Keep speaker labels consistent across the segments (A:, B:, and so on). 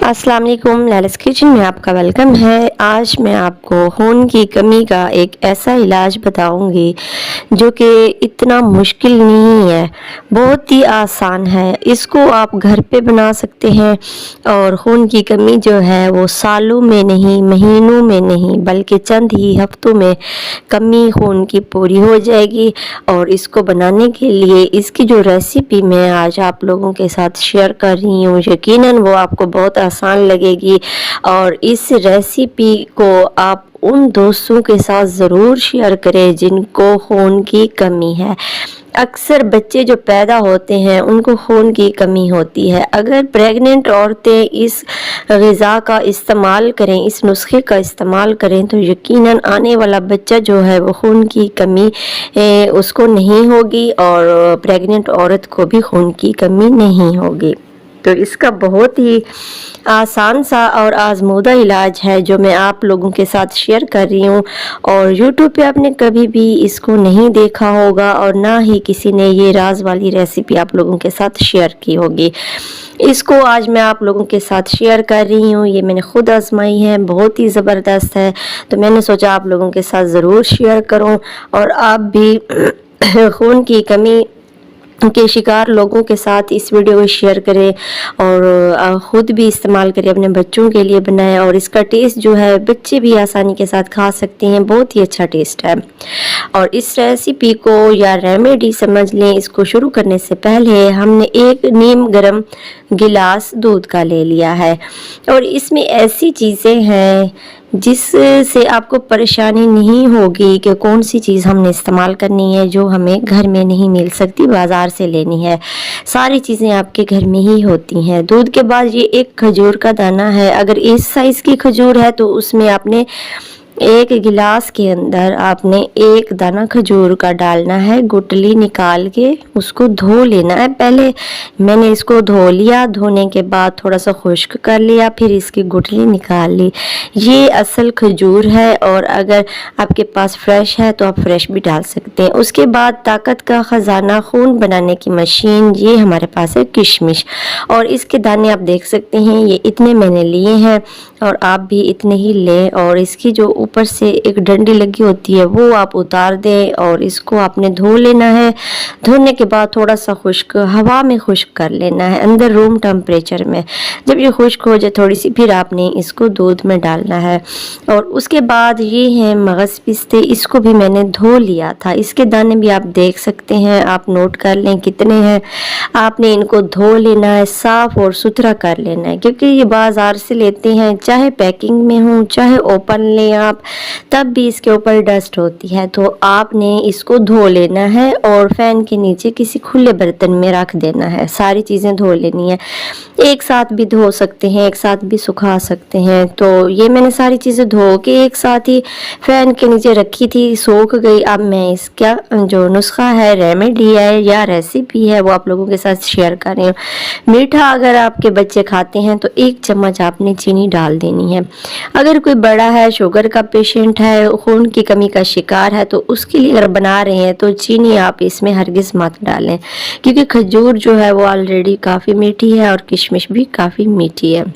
A: अस्सलाम वालेकुम, लैलस किचन में आपका वेलकम है। आज मैं आपको खून की कमी का एक ऐसा इलाज बताऊंगी जो कि इतना मुश्किल नहीं है, बहुत ही आसान है। इसको आप घर पे बना सकते हैं और खून की कमी जो है वो सालों में नहीं, महीनों में नहीं, बल्कि चंद ही हफ्तों में कमी खून की पूरी हो जाएगी। और इसको बनाने के लिए इसकी जो रेसिपी मैं आज आप लोगों के साथ शेयर कर रही हूँ, यकीनन वो आपको बहुत आसान लगेगी। और इस रेसिपी को आप उन दोस्तों के साथ ज़रूर शेयर करें जिनको खून की कमी है। अक्सर बच्चे जो पैदा होते हैं उनको खून की कमी होती है। अगर प्रेग्नेंट औरतें इस ग़िज़ा का इस्तेमाल करें, इस नुस्खे का इस्तेमाल करें, तो यकीनन आने वाला बच्चा जो है वो खून की कमी उसको नहीं होगी और प्रेग्नेंट औरत को भी खून की कमी नहीं होगी। तो इसका बहुत ही आसान सा और आजमूदा इलाज है जो मैं आप लोगों के साथ शेयर कर रही हूँ। और YouTube पे आपने कभी भी इसको नहीं देखा होगा और ना ही किसी ने ये राज वाली रेसिपी आप लोगों के साथ शेयर की होगी। इसको आज मैं आप लोगों के साथ शेयर कर रही हूँ। ये मैंने खुद आजमाई है, बहुत ही ज़बरदस्त है, तो मैंने सोचा आप लोगों के साथ ज़रूर शेयर करूँ और आप भी खून की कमी के शिकार लोगों के साथ इस वीडियो को शेयर करें और ख़ुद भी इस्तेमाल करें, अपने बच्चों के लिए बनाएं। और इसका टेस्ट जो है बच्चे भी आसानी के साथ खा सकते हैं, बहुत ही अच्छा टेस्ट है। और इस रेसिपी को या रेमेडी समझ लें, इसको शुरू करने से पहले हमने एक नीम गरम गिलास दूध का ले लिया है और इसमें ऐसी चीज़ें हैं जिससे आपको परेशानी नहीं होगी कि कौन सी चीज़ हमने इस्तेमाल करनी है जो हमें घर में नहीं मिल सकती, बाज़ार से लेनी है। सारी चीज़ें आपके घर में ही होती हैं। दूध के बाद ये एक खजूर का दाना है। अगर इस साइज़ की खजूर है तो उसमें आपने एक गिलास के अंदर आपने एक दाना खजूर का डालना है। गुठली निकाल के उसको धो लेना है। पहले मैंने इसको धो लिया, धोने के बाद थोड़ा सा खुश्क कर लिया, फिर इसकी गुठली निकाल ली। ये असल खजूर है और अगर आपके पास फ्रेश है तो आप फ्रेश भी डाल सकते हैं। उसके बाद ताकत का ख़जाना, खून बनाने की मशीन, ये हमारे पास है किशमिश। और इसके दाने आप देख सकते हैं, ये इतने मैंने लिए हैं और आप भी इतने ही लें। और इसकी जो ऊपर से एक डंडी लगी होती है वो आप उतार दें और इसको आपने धो लेना है। धोने के बाद थोड़ा सा खुश्क, हवा में खुश्क कर लेना है, अंदर रूम टेम्परेचर में। जब ये खुश्क हो जाए थोड़ी सी, फिर आपने इसको दूध में डालना है। और उसके बाद ये हैं मगज़ पिस्ते, इसको भी मैंने धो लिया था। इसके दाने भी आप देख सकते हैं, आप नोट कर लें कितने हैं। आपने इनको धो लेना है, साफ़ और सुथरा कर लेना है, क्योंकि ये बाज़ार से लेते हैं, चाहे पैकिंग में हो चाहे ओपन लें आप, तब भी इसके ऊपर डस्ट होती है। तो आपने इसको धो लेना है और फैन के नीचे किसी खुले बर्तन में रख देना है। सारी चीज़ें धो लेनी है, एक साथ भी धो सकते हैं, एक साथ भी सुखा सकते हैं। तो ये मैंने सारी चीज़ें धो के एक साथ ही फैन के नीचे रखी थी, सूख गई। अब मैं इसका जो नुस्खा है, रेमेडी है या रेसिपी है, वो आप लोगों के साथ शेयर कर रही हूँ। मीठा अगर आपके बच्चे खाते हैं तो 1 चम्मच आपने चीनी डाल देनी है। अगर कोई बड़ा है, शुगर का पेशेंट है, खून की कमी का शिकार है, तो उसके लिए अगर बना रहे हैं तो चीनी आप इसमें हरगिज़ मत डालें, क्योंकि खजूर जो है वो ऑलरेडी काफ़ी मीठी है और किशमिश भी काफ़ी मीठी है।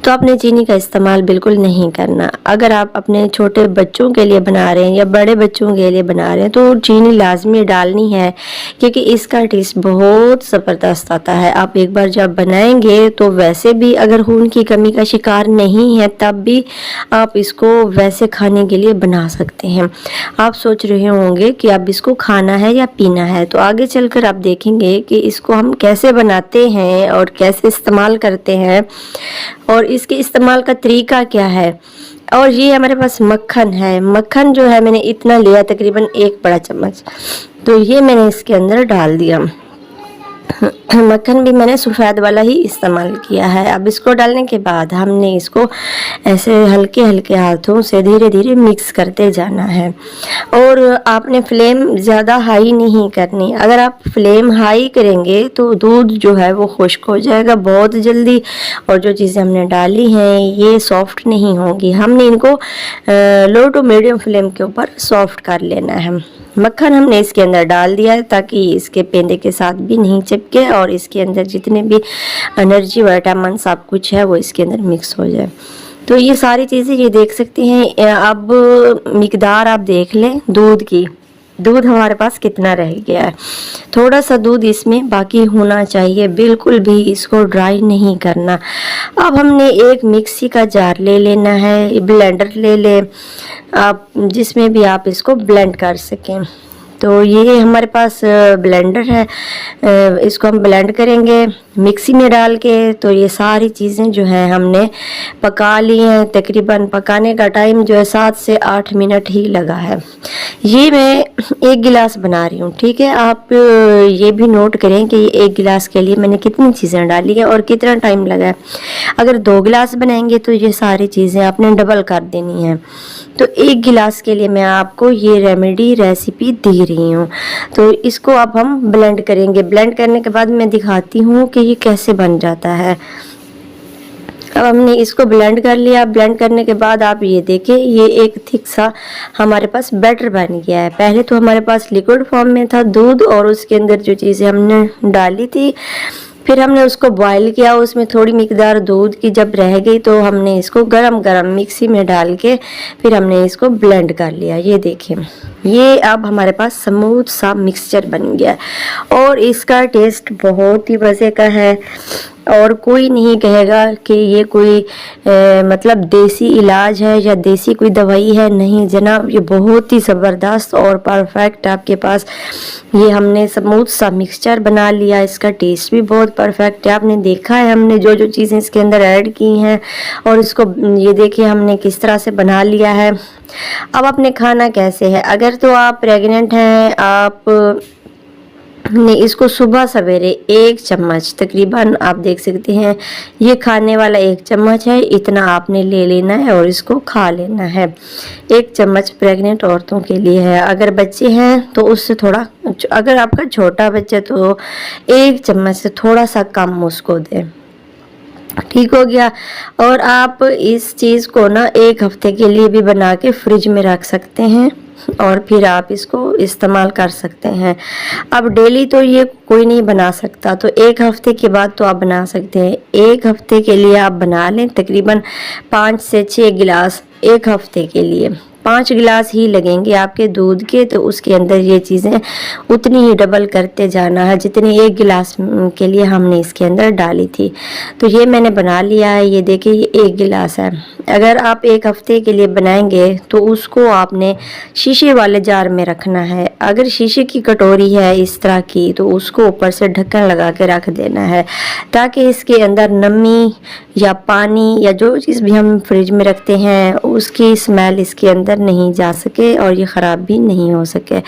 A: तो आपने चीनी का इस्तेमाल बिल्कुल नहीं करना। अगर आप अपने छोटे बच्चों के लिए बना रहे हैं या बड़े बच्चों के लिए बना रहे हैं तो चीनी लाजमी डालनी है, क्योंकि इसका टेस्ट बहुत ज़बरदस्त आता है। आप एक बार जब बनाएंगे तो वैसे भी अगर खून की कमी का शिकार नहीं है तब भी आप इसको वैसे खाने के लिए बना सकते हैं। आप सोच रहे होंगे कि अब इसको खाना है या पीना है, तो आगे चलकर आप देखेंगे कि इसको हम कैसे बनाते हैं और कैसे इस्तेमाल करते हैं और इसके इस्तेमाल का तरीका क्या है। और ये हमारे पास मक्खन है। मक्खन जो है मैंने इतना लिया, तकरीबन 1 बड़ा चम्मच, तो ये मैंने इसके अंदर डाल दिया। मक्खन भी मैंने सफ़ेद वाला ही इस्तेमाल किया है। अब इसको डालने के बाद हमने इसको ऐसे हल्के हल्के हाथों से धीरे धीरे मिक्स करते जाना है। और आपने फ्लेम ज़्यादा हाई नहीं करनी। अगर आप फ्लेम हाई करेंगे तो दूध जो है वो खुश्क हो जाएगा बहुत जल्दी और जो चीज़ें हमने डाली हैं ये सॉफ्ट नहीं होंगी। हमने इनको लो टू मीडियम फ्लेम के ऊपर सॉफ्ट कर लेना है। मक्खन हमने इसके अंदर डाल दिया है ताकि इसके पेंदे के साथ भी नहीं चिपके और इसके अंदर जितने भी एनर्जी विटामिन सब कुछ है वो इसके अंदर मिक्स हो जाए। तो ये सारी चीज़ें ये देख सकते हैं। अब मिकदार आप देख लें दूध की, दूध हमारे पास कितना रह गया है। थोड़ा सा दूध इसमें बाकी होना चाहिए, बिल्कुल भी इसको ड्राई नहीं करना। अब हमने एक मिक्सी का जार ले लेना है, ब्लेंडर ले ले आप, जिसमें भी आप इसको ब्लेंड कर सकें। तो ये हमारे पास ब्लेंडर है, इसको हम ब्लेंड करेंगे मिक्सी में डाल के। तो ये सारी चीज़ें जो है हमने पका ली हैं। तकरीबन पकाने का टाइम जो है 7 से 8 मिनट ही लगा है। ये मैं 1 गिलास बना रही हूँ, ठीक है। आप ये भी नोट करें कि 1 गिलास के लिए मैंने कितनी चीज़ें डाली है और कितना टाइम लगा है। अगर 2 गिलास बनाएंगे तो ये सारी चीज़ें आपने डबल कर देनी है। तो 1 गिलास के लिए मैं आपको ये रेमेडी रेसिपी दे रही हूँ। तो इसको अब हम ब्लेंड करेंगे। ब्लेंड करने के बाद मैं दिखाती हूँ कि ये कैसे बन जाता है। अब हमने इसको ब्लेंड कर लिया। ब्लेंड करने के बाद आप ये देखें, ये एक थिक सा हमारे पास बैटर बन गया है। पहले तो हमारे पास लिक्विड फॉर्म में था दूध और उसके अंदर जो चीज़ें हमने डाली थी, फिर हमने उसको बॉईल किया। उसमें थोड़ी मिकदार दूध की जब रह गई तो हमने इसको गरम गरम मिक्सी में डाल के फिर हमने इसको ब्लेंड कर लिया। ये देखें, ये अब हमारे पास स्मूथ सा मिक्सचर बन गया है और इसका टेस्ट बहुत ही मज़े का है। और कोई नहीं कहेगा कि ये कोई मतलब देसी इलाज है या देसी कोई दवाई है। नहीं जनाब, ये बहुत ही ज़बरदस्त और परफेक्ट आपके पास ये हमने स्मूथ सा मिक्सचर बना लिया। इसका टेस्ट भी बहुत परफेक्ट है। आपने देखा है हमने जो जो चीज़ें इसके अंदर ऐड की हैं और इसको ये देखिए हमने किस तरह से बना लिया है। अब आपने खाना कैसे है, अगर तो आप प्रेग्नेंट हैं, आप ने इसको सुबह सवेरे 1 चम्मच तकरीबन आप देख सकते हैं, ये खाने वाला 1 चम्मच है, इतना आपने ले लेना है और इसको खा लेना है। 1 चम्मच प्रेग्नेंट औरतों के लिए है। अगर बच्चे हैं तो उससे थोड़ा, अगर आपका छोटा बच्चा तो 1 चम्मच से थोड़ा सा कम उसको दें। ठीक हो गया। और आप इस चीज़ को ना 1 हफ्ते के लिए भी बना के फ्रिज में रख सकते हैं और फिर आप इसको इस्तेमाल कर सकते हैं। अब डेली तो ये कोई नहीं बना सकता, तो 1 हफ्ते के बाद तो आप बना सकते हैं। 1 हफ्ते के लिए आप बना लें, तकरीबन 5 से 6 गिलास 1 हफ्ते के लिए। 5 गिलास ही लगेंगे आपके दूध के, तो उसके अंदर ये चीज़ें उतनी ही डबल करते जाना है जितनी 1 गिलास के लिए हमने इसके अंदर डाली थी। तो ये मैंने बना लिया है। ये देखिए, ये 1 गिलास है। अगर आप 1 हफ्ते के लिए बनाएंगे तो उसको आपने शीशे वाले जार में रखना है। अगर शीशे की कटोरी है इस तरह की तो उसको ऊपर से ढक्कन लगा के रख देना है ताकि इसके अंदर नमी या पानी या जो चीज़ भी हम फ्रिज में रखते हैं उसकी स्मेल इसके अंदर नहीं जा सके और ये ख़राब भी नहीं हो सके।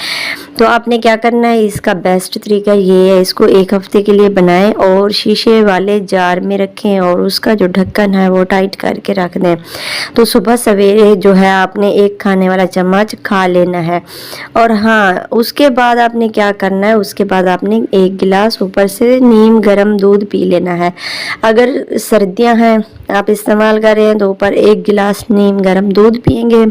A: तो आपने क्या करना है, इसका बेस्ट तरीका ये है, इसको 1 हफ्ते के लिए बनाएं और शीशे वाले जार में रखें और उसका जो ढक्कन है वो टाइट करके रख दें। तो सुबह सवेरे जो है आपने 1 खाने वाला चम्मच खा लेना है। और हाँ, उसके बाद आपने क्या करना है, उसके बाद आपने 1 गिलास ऊपर से नीम गर्म दूध पी लेना है। अगर सर्दियां हैं आप इस्तेमाल कर रहे हैं तो ऊपर 1 गिलास नीम गर्म दूध पिएंगे।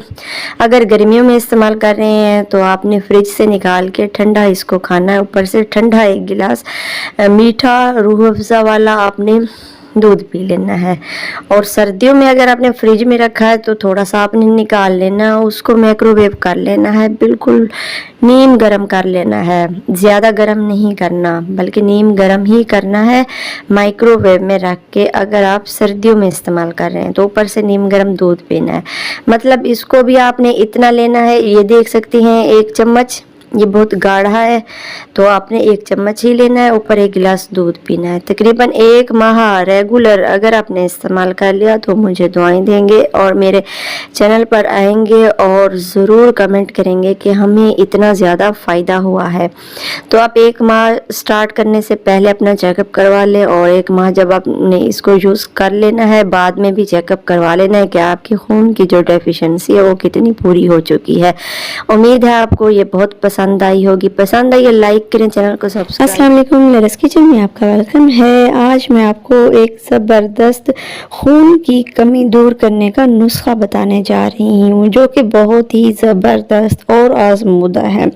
A: अगर गर्मियों में इस्तेमाल कर रहे हैं तो आपने फ्रिज से निकाल के ठंडा इसको खाना है। ऊपर से ठंडा 1 गिलास मीठा रूह अफ़ज़ा वाला आपने दूध पी लेना है। और सर्दियों में अगर आपने फ्रिज में रखा है तो थोड़ा सा आपने निकाल लेना, उसको माइक्रोवेव कर लेना है, बिल्कुल नीम गरम कर लेना है। ज़्यादा गरम नहीं करना बल्कि नीम गरम ही करना है माइक्रोवेव में रख के। अगर आप सर्दियों में इस्तेमाल कर रहे हैं तो ऊपर से नीम गरम दूध पीना है। मतलब इसको भी आपने इतना लेना है, ये देख सकते हैं 1 चम्मच, ये बहुत गाढ़ा है तो आपने 1 चम्मच ही लेना है, ऊपर 1 गिलास दूध पीना है। तकरीबन 1 माह रेगुलर अगर आपने इस्तेमाल कर लिया तो मुझे दुआएं देंगे और मेरे चैनल पर आएंगे और ज़रूर कमेंट करेंगे कि हमें इतना ज़्यादा फ़ायदा हुआ है। तो आप 1 माह स्टार्ट करने से पहले अपना चेकअप करवा लें और 1 माह जब आपने इसको यूज़ कर लेना है बाद में भी चेकअप करवा लेना है कि आपके खून की जो डेफिशिएंसी है वो कितनी पूरी हो चुकी है। उम्मीद है आपको ये बहुत पसंद पसंद आई होगी। पसंद आई लाइक करें, चैनल को सब्सक्राइब। अस्सलाम वालेकुम, लरस किचन में आपका वेलकम है। आज मैं आपको एक ज़बरदस्त खून की कमी दूर करने का नुस्खा बताने जा रही हूँ, जो कि बहुत ही ज़बरदस्त और आजमूदा है।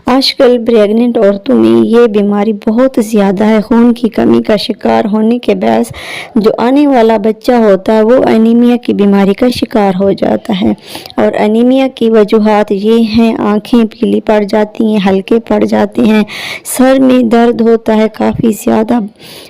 A: आजकल प्रेग्नेंट औरतों में ये बीमारी बहुत ज़्यादा है। खून की कमी का शिकार होने के बाद जो आने वाला बच्चा होता है वो एनीमिया की बीमारी का शिकार हो जाता है। और एनीमिया की वजूहात ये हैं, आँखें पीली पड़ जाती हैं, हल्के पड़ जाते हैं, सर में दर्द होता है, काफ़ी ज़्यादा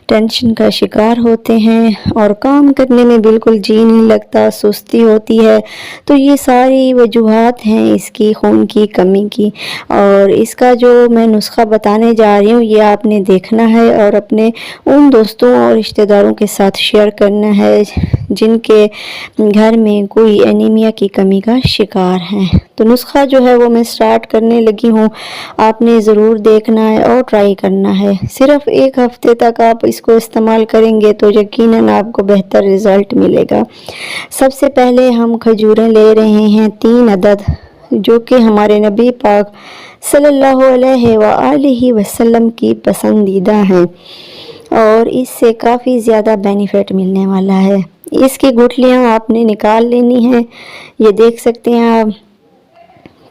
A: टेंशन का शिकार होते हैं और काम करने में बिल्कुल जी नहीं लगता, सुस्ती होती है। तो ये सारी वजूहात हैं इसकी खून की कमी की। और इसका जो मैं नुस्खा बताने जा रही हूँ ये आपने देखना है और अपने उन दोस्तों और रिश्तेदारों के साथ शेयर करना है जिनके घर में कोई एनीमिया की कमी का शिकार है। तो नुस्खा जो है वो मैं स्टार्ट करने लगी हूँ, आपने ज़रूर देखना है और ट्राई करना है। सिर्फ 1 हफ्ते तक आप इसको इस्तेमाल करेंगे तो यकीनन आपको बेहतर रिज़ल्ट मिलेगा। सबसे पहले हम खजूरें ले रहे हैं 3 अदद, जो कि हमारे नबी पाक सल्लल्लाहु अलैहि वसल्लम की पसंदीदा हैं और इससे काफ़ी ज़्यादा बेनिफिट मिलने वाला है। इसकी गुठलियाँ आपने निकाल लेनी हैं। ये देख सकते हैं आप,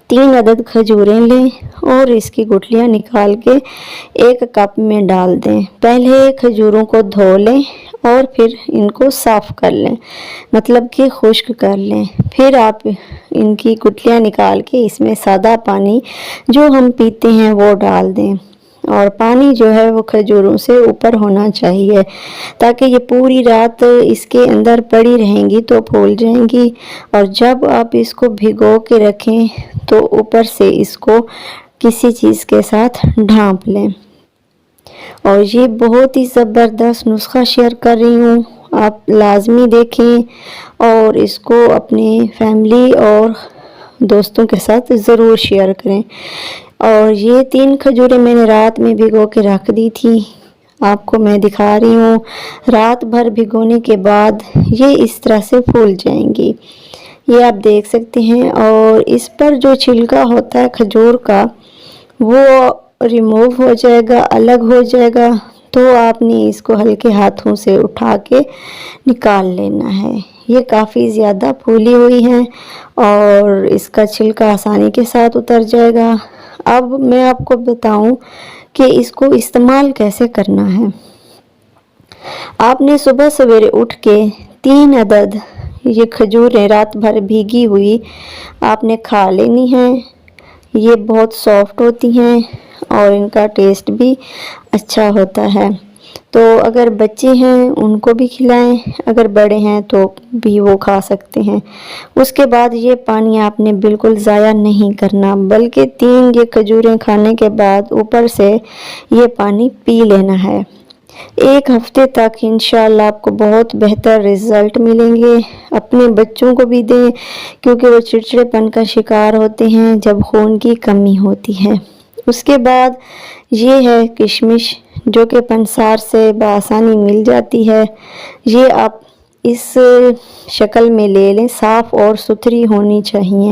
A: 3 अदद खजूरें लें और इसकी गुठलियाँ निकाल के 1 कप में डाल दें। पहले खजूरों को धो लें और फिर इनको साफ़ कर लें, मतलब कि खुश्क कर लें। फिर आप इनकी गुठलियाँ निकाल के इसमें सादा पानी जो हम पीते हैं वो डाल दें और पानी जो है वो खजूरों से ऊपर होना चाहिए, ताकि ये पूरी रात इसके अंदर पड़ी रहेंगी तो फूल जाएंगी। और जब आप इसको भिगो के रखें तो ऊपर से इसको किसी चीज़ के साथ ढाँप लें। और ये बहुत ही ज़बरदस्त नुस्खा शेयर कर रही हूँ, आप लाजमी देखें और इसको अपनी फैमिली और दोस्तों के साथ ज़रूर शेयर करें। और ये 3 खजूरें मैंने रात में भिगो के रख दी थी, आपको मैं दिखा रही हूँ। रात भर भिगोने के बाद ये इस तरह से फूल जाएंगी, ये आप देख सकते हैं। और इस पर जो छिलका होता है खजूर का वो रिमूव हो जाएगा, अलग हो जाएगा। तो आपने इसको हल्के हाथों से उठा के निकाल लेना है। ये काफ़ी ज़्यादा फूली हुई हैं और इसका छिलका आसानी के साथ उतर जाएगा। अब मैं आपको बताऊं कि इसको इस्तेमाल कैसे करना है। आपने सुबह सवेरे उठ के 3 अदद ये खजूरें रात भर भीगी हुई आपने खा लेनी हैं। ये बहुत सॉफ्ट होती हैं और इनका टेस्ट भी अच्छा होता है। तो अगर बच्चे हैं उनको भी खिलाएं, अगर बड़े हैं तो भी वो खा सकते हैं। उसके बाद ये पानी आपने बिल्कुल ज़ाया नहीं करना, बल्कि 3 ये खजूरें खाने के बाद ऊपर से ये पानी पी लेना है। 1 हफ्ते तक इंशाल्लाह आपको बहुत बेहतर रिज़ल्ट मिलेंगे। अपने बच्चों को भी दें, क्योंकि वो चिड़चिड़ेपन का शिकार होते हैं जब खून की कमी होती है। उसके बाद ये है किशमिश, जो कि पंसार से बआसानी मिल जाती है। ये आप इस शक्ल में ले लें, साफ़ और सुथरी होनी चाहिए।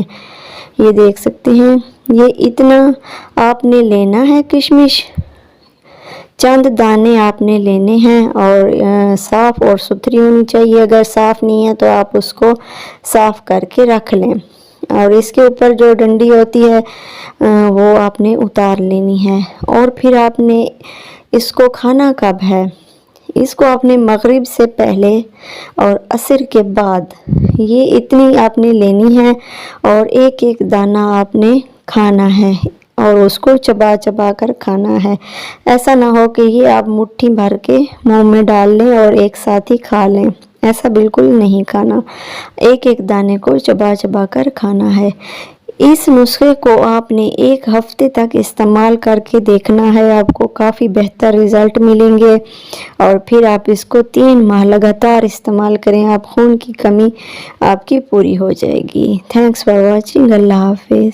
A: ये देख सकते हैं, ये इतना आपने लेना है किशमिश, चंद दाने आपने लेने हैं और साफ़ और सुथरी होनी चाहिए। अगर साफ़ नहीं है तो आप उसको साफ़ करके रख लें। और इसके ऊपर जो डंडी होती है वो आपने उतार लेनी है। और फिर आपने इसको खाना कब है, इसको आपने मगरिब से पहले और असर के बाद, ये इतनी आपने लेनी है और एक एक दाना आपने खाना है और उसको चबा चबा कर खाना है। ऐसा ना हो कि ये आप मुट्ठी भर के मुंह में डाल लें और एक साथ ही खा लें, ऐसा बिल्कुल नहीं खाना। एक एक दाने को चबा चबा कर खाना है। इस नुस्खे को आपने 1 हफ्ते तक इस्तेमाल करके देखना है, आपको काफ़ी बेहतर रिज़ल्ट मिलेंगे। और फिर आप इसको 3 माह लगातार इस्तेमाल करें, आप खून की कमी आपकी पूरी हो जाएगी। Thanks for watching. अल्लाह हाफिज़।